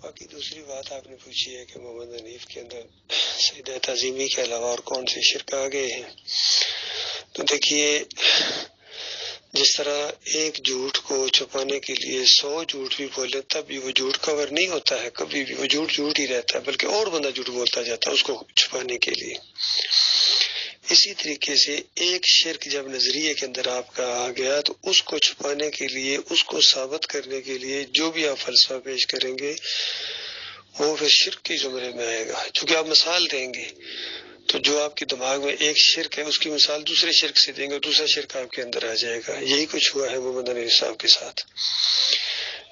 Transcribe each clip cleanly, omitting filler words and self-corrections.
باقی دوسری بات آپ نے پوچھی ہے کہ محمد حنیف کے اندر سجدہ تعظیمی کے علاوہ اور کون سے شرک آ گئے ہیں. تو دیکھیے، جس طرح ایک جھوٹ کو چھپانے کے لیے 100 جھوٹ بھی بولے تب بھی وہ جھوٹ کور نہیں ہوتا ہے، کبھی بھی وہ جھوٹ جھوٹ ہی رہتا ہے، بلکہ اور بندہ جھوٹ بولتا جاتا ہے اس کو چھپانے کے لیے. اسی طریقے سے ایک شرک جب نظریے کے اندر آپ کا آ گیا تو اس کو چھپانے کے لیے، اس کو ثابت کرنے کے لیے جو بھی آپ فلسفہ پیش کریں گے وہ پھر شرک کے زمرے میں آئے گا. چونکہ آپ مثال دیں گے تو جو آپ کے دماغ میں ایک شرک ہے اس کی مثال دوسرے شرک سے دیں گے، دوسرا شرک آپ کے اندر آ جائے گا. یہی کچھ ہوا ہے محمد حنیف صاحب کے ساتھ.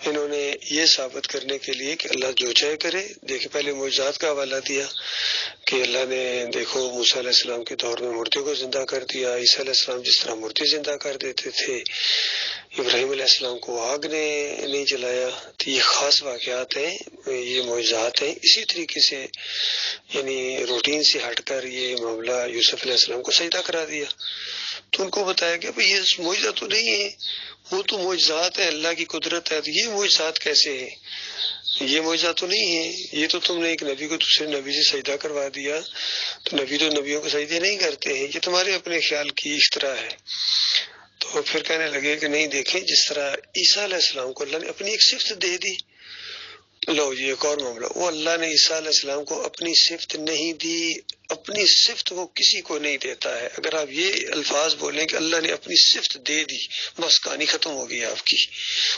انہوں نے یہ ثابت کرنے کے لیے کہ اللہ جو چاہے کرے، دیکھیں پہلے معجزات کا حوالہ دیا کہ اللہ نے دیکھو موسیٰ علیہ السلام کے دور میں مردے کو زندہ کر دیا، عیسیٰ علیہ السلام جس طرح مردے زندہ کر دیتے تھے، ابراہیم علیہ السلام کو آگ نے نہیں جلایا. تو یہ خاص واقعات ہیں، یہ معجزات ہیں. اسی طریقے سے یعنی روٹین سے ہٹ کر یہ معاملہ یوسف علیہ السلام کو سجدہ کرا دیا. تو ان کو بتایا کہ بھئی یہ معجزہ تو نہیں ہے، وہ تو معجزات ہے، اللہ کی قدرت ہے. تو یہ معجزات کیسے ہیں؟ یہ معجزہ تو نہیں ہے، یہ تو تم نے ایک نبی کو دوسرے نبی سے سجدہ کروا دیا. تو نبی تو نبیوں کو سجدے نہیں کرتے ہیں، یہ تمہارے اپنے خیال کی اختراع ہے. تو پھر کہنے لگے کہ نہیں، دیکھیں جس طرح عیسیٰ علیہ السلام کو اللہ نے اپنی ایک صفت دے دی. لو جی ایک اور معاملہ، وہ اللہ نے عیسیٰ علیہ السلام کو اپنی صفت نہیں دی. اپنی صفت وہ کسی کو نہیں دیتا ہے. اگر آپ یہ الفاظ بولیں کہ اللہ نے اپنی صفت دے دی، بس کہانی ختم ہو گئی آپ کی.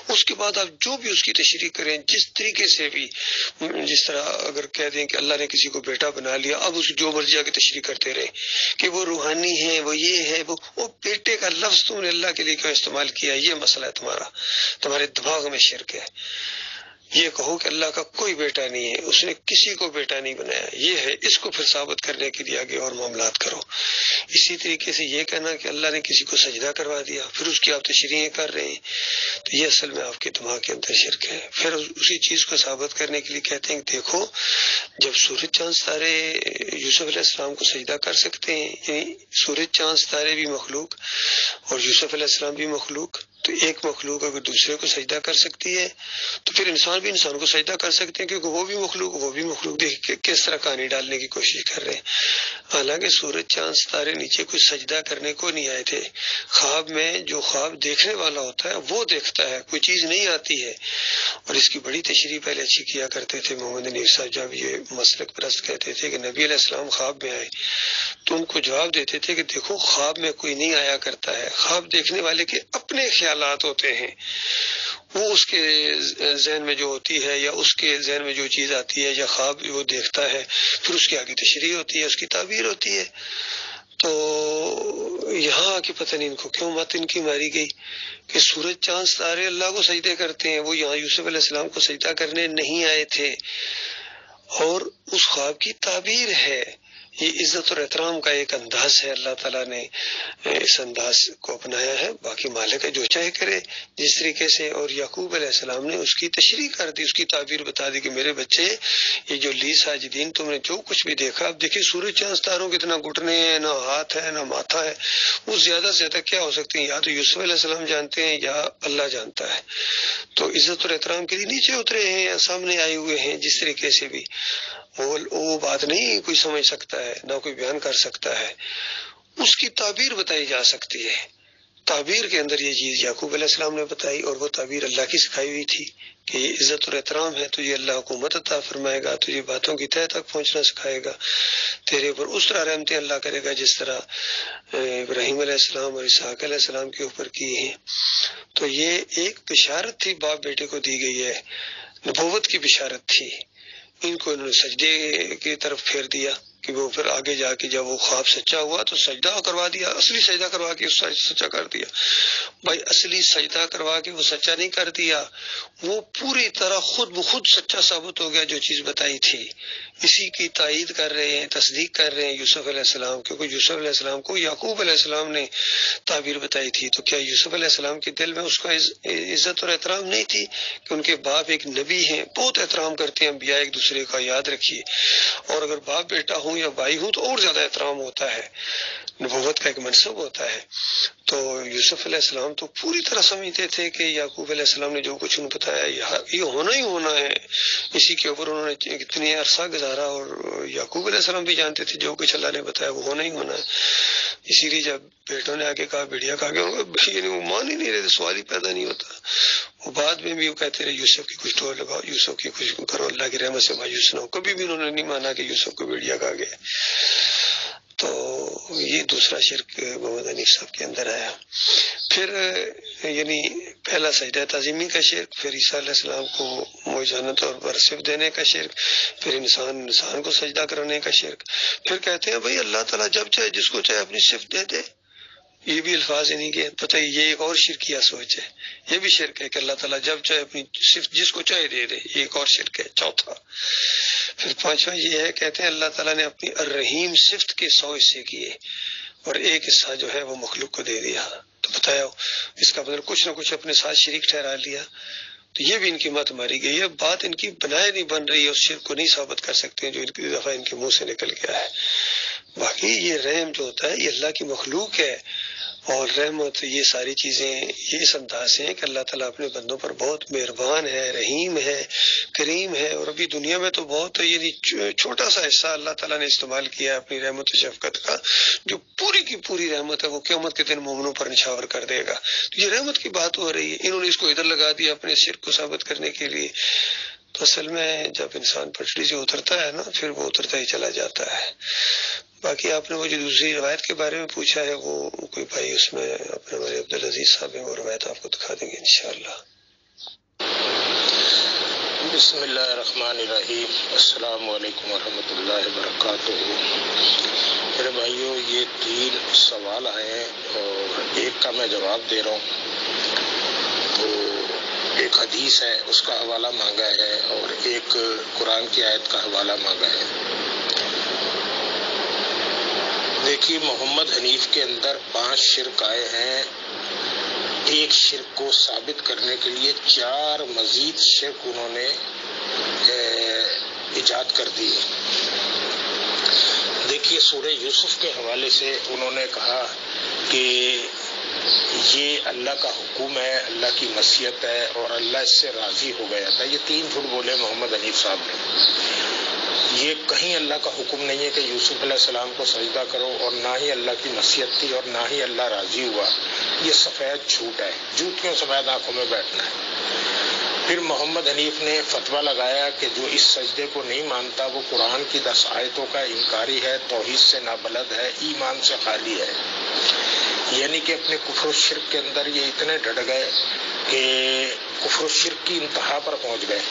اس کے بعد آپ جو بھی اس کی تشریح کریں جس طریقے سے بھی، جس طرح اگر کہہ دیں کہ اللہ نے کسی کو بیٹا بنا لیا، اب اس جو مرضی آ کے تشریح کرتے رہیں کہ وہ روحانی ہے، وہ یہ ہے، وہ بیٹے کا لفظ تم نے اللہ کے لیے کیوں استعمال کیا؟ یہ مسئلہ ہے تمہارا، تمہارے دماغ میں شرک ہے. یہ کہو کہ اللہ کا کوئی بیٹا نہیں ہے، اس نے کسی کو بیٹا نہیں بنایا، یہ ہے. اس کو پھر ثابت کرنے کے لیے آگے اور معاملات کرو. اسی طریقے سے یہ کہنا کہ اللہ نے کسی کو سجدہ کروا دیا، پھر اس کی آپ تشریحیں کر رہے ہیں، تو یہ اصل میں آپ کے دماغ کے اندر شرک ہے. پھر اسی چیز کو ثابت کرنے کے لیے کہتے ہیں کہ دیکھو جب سورج چاند ستارے یوسف علیہ السلام کو سجدہ کر سکتے ہیں، یعنی سورج چاند ستارے بھی مخلوق اور یوسف علیہ السلام بھی مخلوق، تو ایک مخلوق اگر دوسرے کو سجدہ کر سکتی ہے تو پھر انسان بھی انسان کو سجدہ کر سکتے ہیں، کیونکہ وہ بھی مخلوق، وہ بھی مخلوق. دیکھ کس طرح کہانی ڈالنے کی کوشش کر رہے ہیں. حالانکہ سورج چاند ستارے نیچے کوئی سجدہ کرنے کو نہیں آئے تھے. خواب میں جو خواب دیکھنے والا ہوتا ہے وہ دیکھتا ہے، کوئی چیز نہیں آتی ہے. اور اس کی بڑی تشریح پہلے اچھی کیا کرتے تھے محمد حنیف صاحب، جب یہ مسلک پرست کہتے تھے کہ نبی علیہ السلام خواب میں آئے تو ان کو جواب دیتے تھے کہ دیکھو خواب میں کوئی نہیں آیا کرتا ہے، خواب دیکھنے والے کے اپنے خیالات ہوتے ہیں. وہ اس کے ذہن میں جو ہوتی ہے یا اس کے ذہن میں جو چیز آتی ہے یا خواب وہ دیکھتا ہے، پھر اس کی آگے تشریح ہوتی ہے، اس کی تعبیر ہوتی ہے. تو یہاں آ کے پتہ نہیں ان کو کیوں مت ان کی ماری گئی کہ سورج چاند ستارے اللہ کو سجدے کرتے ہیں، وہ یہاں یوسف علیہ السلام کو سجدہ کرنے نہیں آئے تھے. اور اس خواب کی تعبیر ہے. یہ عزت اور احترام کا ایک انداز ہے، اللہ تعالیٰ نے اس انداز کو اپنایا ہے. باقی مالک ہے جو چاہے کرے جس طریقے سے. اور یعقوب علیہ السلام نے اس کی تشریح کر دی، اس کی تعبیر بتا دی کہ میرے بچے یہ جو لی ساجدین تم نے جو کچھ بھی دیکھا، اب دیکھیے سورج چاند ستاروں کے اتنا گھٹنے ہیں، نہ ہاتھ ہے نہ ماتھا ہے، وہ زیادہ سے زیادہ کیا ہو سکتے ہیں؟ یا تو یوسف علیہ السلام جانتے ہیں یا اللہ جانتا ہے. تو عزت اور احترام کے لیے نیچے اترے ہیں یا سامنے آئے ہوئے ہیں، جس طریقے سے بھی وہ بات نہیں کوئی سمجھ سکتا ہے، نہ کوئی بیان کر سکتا ہے. اس کی تعبیر بتائی جا سکتی ہے. تعبیر کے اندر یہ چیز یعقوب علیہ السلام نے بتائی، اور وہ تعبیر اللہ کی سکھائی ہوئی تھی کہ یہ عزت اور احترام ہے، تو یہ اللہ حکومت عطا فرمائے گا، تو یہ باتوں کی تہہ تک پہنچنا سکھائے گا، تیرے پر اس طرح رحمتیں اللہ کرے گا جس طرح ابراہیم علیہ السلام اور اسحاق علیہ السلام کے اوپر کی ہیں. تو یہ ایک بشارت تھی باپ بیٹے کو دی گئی ہے، نبوت کی بشارت تھی. ان کو انہوں نے سجدے کی طرف پھیر دیا کہ وہ پھر آگے جا کے جب وہ خواب سچا ہوا تو سجدہ کروا دیا، اصلی سجدہ کروا کے سچا کر دیا. بھائی اصلی سجدہ کروا کے وہ سچا نہیں کر دیا، وہ پوری طرح خود بخود سچا ثابت ہو گیا جو چیز بتائی تھی. اسی کی تائید کر رہے ہیں، تصدیق کر رہے ہیں یوسف علیہ السلام، کیونکہ یوسف علیہ السلام کو یعقوب علیہ السلام نے تعبیر بتائی تھی. تو کیا یوسف علیہ السلام کے دل میں اس کا عزت اور احترام نہیں تھی کہ ان کے باپ ایک نبی ہیں، بہت احترام کرتے ہیں انبیاء ایک دوسرے کا، یاد رکھیے. اور اگر باپ بیٹا ہوں یا بھائی ہوں تو اور زیادہ احترام ہوتا ہے، نبوت کا ایک منصب ہوتا ہے. تو یوسف علیہ السلام تو پوری طرح سمجھتے تھے کہ یعقوب علیہ السلام نے جو کچھ انہیں بتایا یہ ہونا ہی ہونا ہے، اسی کے اوپر انہوں نے اتنی عرصہ گزارا، اور یعقوب علیہ السلام بھی جانتے تھے جو کچھ اللہ نے بتایا وہ ہونا ہی ہونا ہے. اسی لیے جب بیٹوں نے آگے کہا بھیڑیا کھا گیا، یعنی وہ مان ہی نہیں رہے تھے، سوال ہی پیدا نہیں ہوتا. وہ بعد میں بھی وہ کہتے رہے یوسف کی کچھ ٹول لگاؤ، یوسف کی کچھ کرو، اللہ کی رحمت سے مایوس نہ ہو. کبھی بھی انہوں نے نہیں مانا کہ یوسف کو بھیڑیا کھا گیا. تو یہ دوسرا شرک محمد حنیف صاحب کے اندر آیا. پھر یعنی پہلا سجدہ تعظیمی کا شرک، پھر عیسیٰ علیہ السلام کو معجزانہ طور پر صفت دینے کا شرک، پھر انسان کو سجدہ کرنے کا شرک. پھر کہتے ہیں بھائی اللہ تعالیٰ جب چاہے جس کو چاہے اپنی صفت دے دے. یہ بھی الفاظ نہیں کہ پتہ یہ ایک اور شرکیہ سوچ ہے. یہ بھی شرک ہے کہ اللہ تعالیٰ جب چاہے اپنی صفت جس کو چاہے دے دے، یہ ایک اور شرک ہے. چوتھا پھر پانچواں یہ ہے، کہتے ہیں اللہ تعالیٰ نے اپنی الرحیم صفت کے 100 حصے کیے اور ایک حصہ جو ہے وہ مخلوق کو دے دیا. تو بتایا اس کا مطلب کچھ نہ کچھ اپنے ساتھ شریک ٹھہرا لیا. تو یہ بھی ان کی مت ماری گئی ہے. بات ان کی بنائے نہیں بن رہی ہے، اس شرک کو نہیں ثابت کر سکتے جو ان دفعہ ان کے منہ سے نکل گیا ہے. باقی یہ رحم جو ہوتا ہے یہ اللہ کی مخلوق ہے، اور رحمت یہ ساری چیزیں یہ اس انداز سے ہیں کہ اللہ تعالیٰ اپنے بندوں پر بہت مہربان ہے، رحیم ہے، کریم ہے. اور ابھی دنیا میں تو بہت یعنی چھوٹا سا حصہ اللہ تعالیٰ نے استعمال کیا ہے اپنی رحمت و شفقت کا، جو پوری کی پوری رحمت ہے وہ قیامت کے دن مومنوں پر نچھاور کر دے گا. تو یہ رحمت کی بات ہو رہی ہے، انہوں نے اس کو ادھر لگا دیا اپنے شرک کو ثابت کرنے کے لیے. تو اصل میں جب انسان پٹری سے اترتا ہے نا پھر وہ اترتا ہی چلا جاتا ہے. باقی آپ نے وہ جو دوسری روایت کے بارے میں پوچھا ہے وہ کوئی بھائی اس میں اپنے ہمارے عبدالعزیز صاحب ہیں، وہ روایت آپ کو دکھا دیں گے انشاءاللہ. بسم اللہ الرحمن الرحیم. السلام علیکم ورحمۃ اللہ وبرکاتہ. میرے بھائیو یہ 3 سوال آئے ہیں اور ایک کا میں جواب دے رہا ہوں. تو ایک حدیث ہے اس کا حوالہ مانگا ہے اور ایک قرآن کی آیت کا حوالہ مانگا ہے. دیکھیے محمد حنیف کے اندر 5 شرک آئے ہیں. ایک شرک کو ثابت کرنے کے لیے 4 مزید شرک انہوں نے ایجاد کر دی. دیکھیے سورہ یوسف کے حوالے سے انہوں نے کہا کہ یہ اللہ کا حکم ہے، اللہ کی مشیت ہے اور اللہ اس سے راضی ہو گیا تھا. یہ 3 جھوٹ بولے محمد حنیف صاحب نے. یہ کہیں اللہ کا حکم نہیں ہے کہ یوسف علیہ السلام کو سجدہ کرو، اور نہ ہی اللہ کی مشیت تھی اور نہ ہی اللہ راضی ہوا. یہ سفید جھوٹ ہے. جھوٹ کیوں سفید آنکھوں میں بیٹھنا ہے. پھر محمد حنیف نے فتویٰ لگایا کہ جو اس سجدے کو نہیں مانتا وہ قرآن کی 10 آیتوں کا انکاری ہے، توحید سے نابلد ہے، ایمان سے خالی ہے. یعنی کہ اپنے کفر و شرک کے اندر یہ اتنے ڈٹ گئے کہ کفر و شرک کی انتہا پر پہنچ گئے.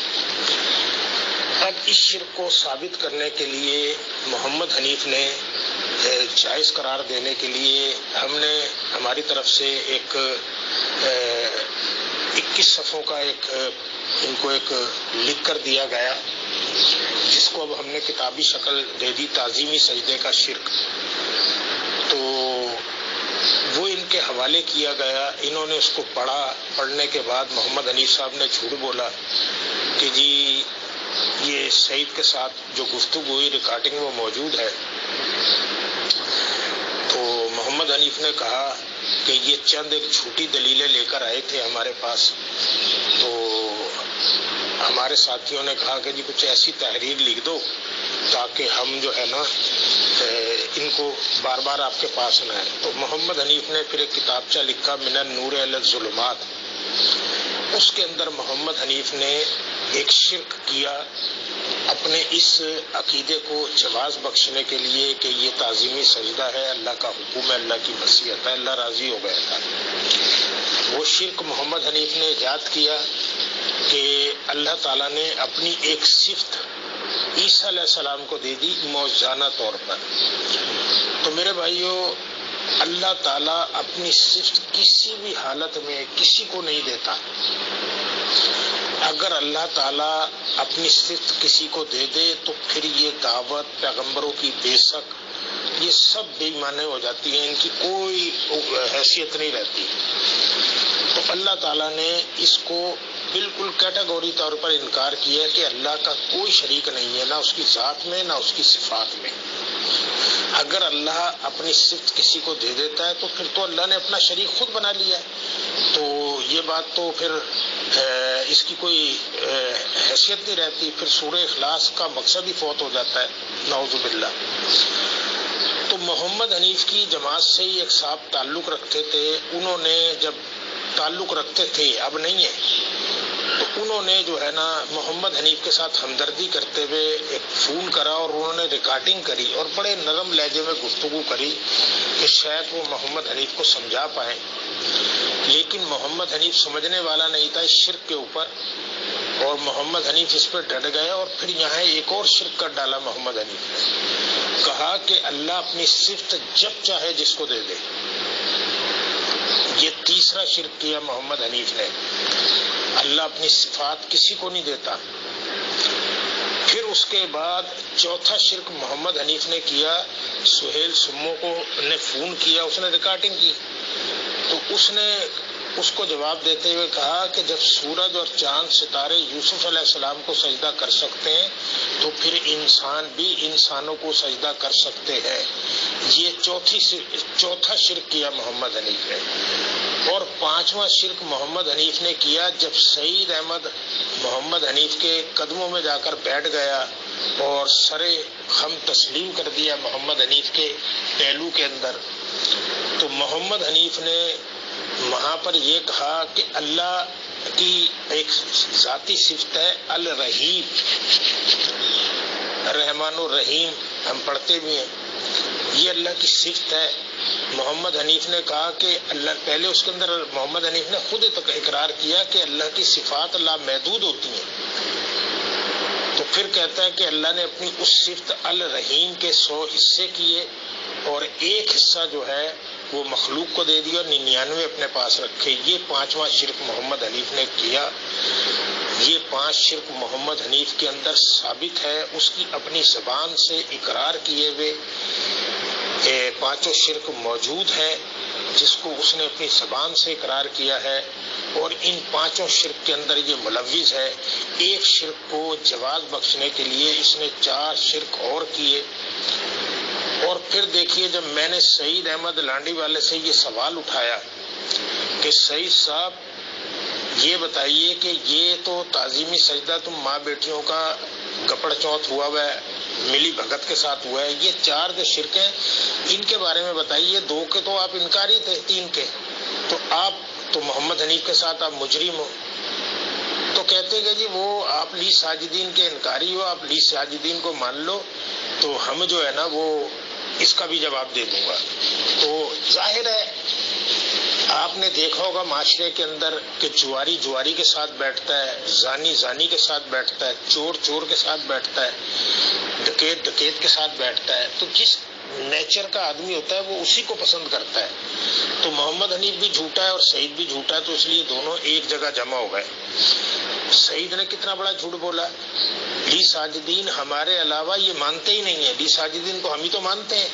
اب اس شرک کو ثابت کرنے کے لیے محمد حنیف نے جائز قرار دینے کے لیے ہماری طرف سے ایک 21 صفحوں کا ان کو ایک لکھ کر دیا گیا، جس کو اب ہم نے کتابی شکل دے دی، تعظیمی سجدے کا شرک. تو وہ ان کے حوالے کیا گیا. انہوں نے اس کو پڑھنے کے بعد محمد حنیف صاحب نے جھوٹ بولا کہ جی یہ سعید کے ساتھ جو گفتگو ہوئی ریکارڈنگ وہ موجود ہے. تو محمد حنیف نے کہا کہ یہ چند ایک جھوٹی دلیلیں لے کر آئے تھے ہمارے پاس. تو ہمارے ساتھیوں نے کہا کہ جی کچھ ایسی تحریر لکھ دو تاکہ ہم جو ہے نا ان کو بار بار آپ کے پاس نہ آئے. تو محمد حنیف نے پھر ایک کتابچہ لکھا من النور الی الظلمات. اس کے اندر محمد حنیف نے ایک شرک کیا اپنے اس عقیدے کو جواز بخشنے کے لیے کہ یہ تعظیمی سجدہ ہے، اللہ کا حکم ہے، اللہ کی مشیت ہے، اللہ راضی ہو گیا تھا. وہ شرک محمد حنیف نے ایجاد کیا کہ اللہ تعالیٰ نے اپنی ایک صفت عیسیٰ علیہ السلام کو دے دی معجزانہ طور پر. تو میرے بھائیو اللہ تعالیٰ اپنی صفت کسی بھی حالت میں کسی کو نہیں دیتا. اگر اللہ تعالیٰ اپنی صفت کسی کو دے دے تو پھر یہ دعوت پیغمبروں کی بے شک یہ سب بے ایمانی ہو جاتی ہیں، ان کی کوئی حیثیت نہیں رہتی. تو اللہ تعالیٰ نے اس کو بالکل کیٹیگوری طور پر انکار کیا کہ اللہ کا کوئی شریک نہیں ہے، نہ اس کی ذات میں نہ اس کی صفات میں. اگر اللہ اپنی صفت کسی کو دے دیتا ہے تو پھر تو اللہ نے اپنا شریک خود بنا لیا ہے. تو یہ بات تو پھر اس کی کوئی حیثیت نہیں رہتی، پھر سورہ اخلاص کا مقصد ہی فوت ہو جاتا ہے، نعوذ باللہ۔ تو محمد حنیف کی جماعت سے ہی ایک صاحب تعلق رکھتے تھے، انہوں نے جب تعلق رکھتے تھے، اب نہیں ہے، تو انہوں نے جو ہے نا محمد حنیف کے ساتھ ہمدردی کرتے ہوئے ایک فون کرا اور انہوں نے ریکارڈنگ کری اور بڑے نرم لہجے میں گفتگو کری کہ شاید وہ محمد حنیف کو سمجھا پائیں، لیکن محمد حنیف سمجھنے والا نہیں تھا اس شرک کے اوپر، اور محمد حنیف اس پہ ڈٹ گئے، اور پھر یہاں ایک اور شرک کر ڈالا محمد حنیف نے، کہا کہ اللہ اپنی صفت جب چاہے جس کو دے دے۔ یہ تیسرا شرک کیا محمد حنیف نے، اللہ اپنی صفات کسی کو نہیں دیتا۔ پھر اس کے بعد چوتھا شرک محمد حنیف نے کیا، سہیل سمو کو نے فون کیا، اس نے ریکارڈنگ کی، تو اس نے اس کو جواب دیتے ہوئے کہا کہ جب سورج اور چاند ستارے یوسف علیہ السلام کو سجدہ کر سکتے ہیں تو پھر انسان بھی انسانوں کو سجدہ کر سکتے ہیں۔ یہ چوتھا شرک کیا محمد حنیف نے۔ اور پانچواں شرک محمد حنیف نے کیا جب سعید احمد محمد حنیف کے قدموں میں جا کر بیٹھ گیا اور سرے خم تسلیم کر دیا محمد حنیف کے پہلو کے اندر، تو محمد حنیف نے وہاں پر یہ کہا کہ اللہ کی ایک ذاتی صفت ہے الرحیم، رحمان الرحیم، ہم پڑھتے بھی ہیں، یہ اللہ کی صفت ہے۔ محمد حنیف نے کہا کہ اللہ، پہلے اس کے اندر محمد حنیف نے خود اقرار کیا کہ اللہ کی صفات لامحدود ہوتی ہیں، تو پھر کہتا ہے کہ اللہ نے اپنی اس صفت الرحیم کے 100 حصے کیے اور ایک حصہ جو ہے وہ مخلوق کو دے دیا اور 99 اپنے پاس رکھے۔ یہ پانچواں شرک محمد حنیف نے کیا۔ یہ 5 شرک محمد حنیف کے اندر ثابت ہے، اس کی اپنی زبان سے اقرار کیے ہوئے پانچوں شرک موجود ہے، جس کو اس نے اپنی زبان سے اقرار کیا ہے، اور ان پانچوں شرک کے اندر یہ ملوث ہے۔ ایک شرک کو جواز بخشنے کے لیے اس نے 4 شرک اور کیے۔ اور پھر دیکھیے، جب میں نے سعید احمد لانڈی والے سے یہ سوال اٹھایا کہ سعید صاحب یہ بتائیے کہ یہ تو تعظیمی سجدہ تم ماں بیٹیوں کا کپڑ چوتھ ہوا ہے، ملی بھگت کے ساتھ ہوا ہے، یہ 4 جو شرک ہیں ان کے بارے میں بتائیے۔ 2 کے تو آپ انکاری تھے، 3 کے تو آپ تو محمد حنیف کے ساتھ آپ مجرم ہو۔ تو کہتے کہ جی وہ آپ لی ساجدین کے انکاری ہو، آپ لی ساجدین کو مان لو، تو ہم جو ہے نا وہ اس کا بھی جواب دے دوں گا۔ تو ظاہر ہے آپ نے دیکھا ہوگا معاشرے کے اندر کہ جواری جواری کے ساتھ بیٹھتا ہے، زانی زانی کے ساتھ بیٹھتا ہے، چور چور کے ساتھ بیٹھتا ہے، ڈکیت ڈکیت کے ساتھ بیٹھتا ہے، تو جس نیچر کا آدمی ہوتا ہے وہ اسی کو پسند کرتا ہے۔ تو محمد حنیف بھی جھوٹا ہے اور سعید بھی جھوٹا ہے، تو اس لیے دونوں ایک جگہ جمع ہو گئے۔ سعید نے کتنا بڑا جھوٹ بولا، لی ساجدین ہمارے علاوہ یہ مانتے ہی نہیں ہیں، لی ساجدین کو ہم ہی تو مانتے ہیں،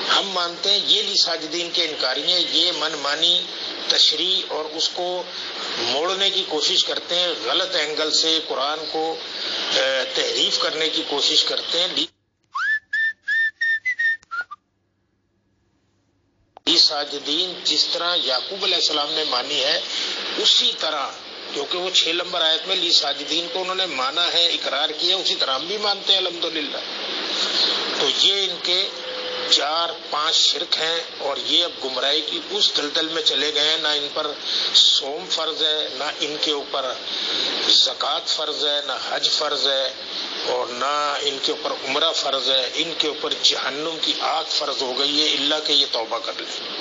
ہم مانتے ہیں، یہ لی ساجدین کے انکاری ہیں، یہ من مانی تشریح اور اس کو موڑنے کی کوشش کرتے ہیں، غلط اینگل سے قرآن کو تحریف کرنے کی کوشش کرتے ہیں۔ لی ساجدین جس طرح یعقوب علیہ السلام نے مانی ہے اسی طرح، کیونکہ وہ 6 نمبر آیت میں لی ساجدین کو انہوں نے مانا ہے، اقرار کیا، اسی طرح ہم بھی مانتے ہیں الحمدللہ۔ تو یہ ان کے 4-5 شرک ہیں، اور یہ اب گمراہی کی اس دلدل میں چلے گئے ہیں، نہ ان پر صوم فرض ہے، نہ ان کے اوپر زکوٰۃ فرض ہے، نہ حج فرض ہے، اور نہ ان کے اوپر عمرہ فرض ہے، ان کے اوپر جہنم کی آگ فرض ہو گئی ہے، اللہ کہ یہ توبہ کر لیں۔